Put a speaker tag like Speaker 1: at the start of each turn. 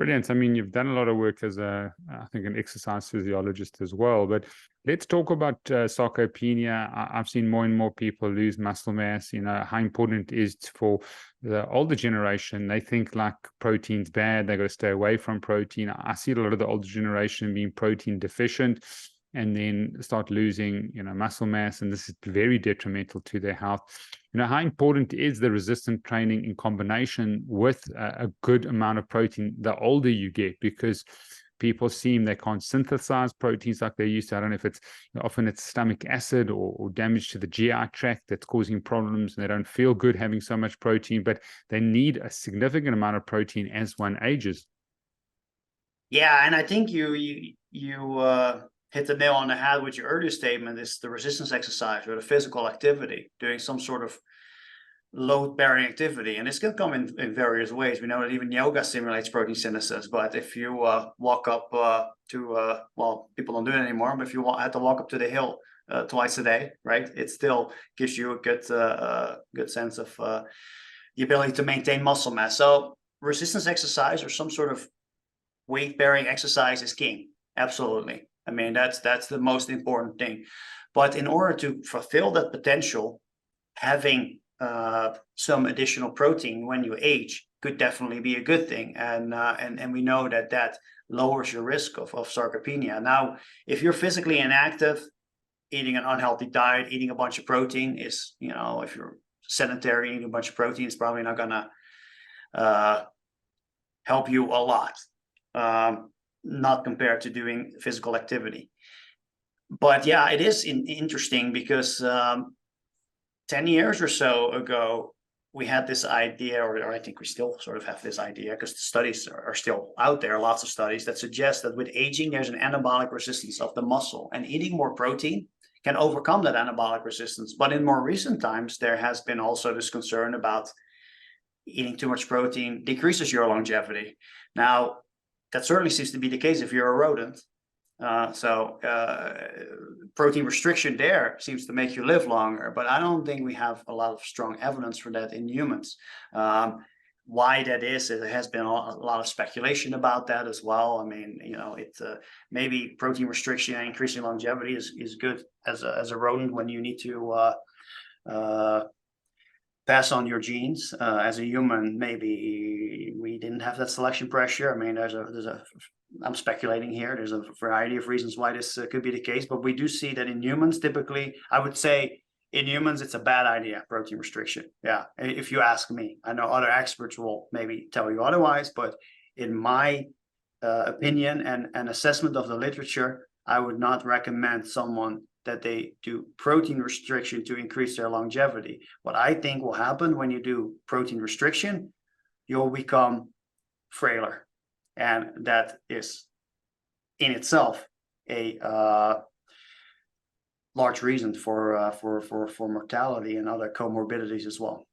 Speaker 1: Brilliant. I mean, you've done a lot of work as I think, an exercise physiologist as well. But let's talk about sarcopenia. I've seen more and more people lose muscle mass. You know, how important it is for the older generation. They think like protein's bad. They got to stay away from protein. I see a lot of the older generation being protein deficient and then start losing, muscle mass. And this is very detrimental to their health. How important is the resistant training in combination with a good amount of protein the older you get? Because people seem they can't synthesize proteins like they used to. I don't know if it's often it's stomach acid or damage to the GI tract that's causing problems, and they don't feel good having so much protein, but they need a significant amount of protein as one ages.
Speaker 2: Yeah, and I think you hit the nail on the head with your earlier statement. Is the resistance exercise or the physical activity, doing some sort of load-bearing activity. And this can come in various ways. We know that even yoga simulates protein synthesis, but if you walk up well, people don't do it anymore, but if you had to walk up to the hill twice a day, right, it still gives you a good sense of the ability to maintain muscle mass. So resistance exercise or some sort of weight-bearing exercise is king. Absolutely. I mean, that's the most important thing. But in order to fulfill that potential, having some additional protein when you age could definitely be a good thing. And we know that lowers your risk of sarcopenia. Now, if you're physically inactive, eating an unhealthy diet, eating a bunch of protein is, if you're sedentary, eating a bunch of protein is probably not going to help you a lot. Not compared to doing physical activity. But yeah, it is interesting because 10 years or so ago, we had this idea, or I think we still sort of have this idea, because the studies are still out there, lots of studies that suggest that with aging, there's an anabolic resistance of the muscle, and eating more protein can overcome that anabolic resistance. But in more recent times, there has been also this concern about eating too much protein decreases your longevity. Now, that certainly seems to be the case if you're a rodent. So protein restriction there seems to make you live longer, but I don't think we have a lot of strong evidence for that in humans. Why that is, there has been a lot of speculation about that as well. I mean, maybe protein restriction and increasing longevity is good as a rodent when you need to pass on your genes. As a human, maybe we didn't have that selection pressure. I mean, I'm speculating here. There's a variety of reasons why this could be the case, but we do see that in humans, typically, I would say in humans, it's a bad idea, protein restriction. Yeah, if you ask me. I know other experts will maybe tell you otherwise, but in my opinion and assessment of the literature, I would not recommend someone that they do protein restriction to increase their longevity. What I think will happen when you do protein restriction, you'll become frailer. And that is in itself a large reason for mortality and other comorbidities as well.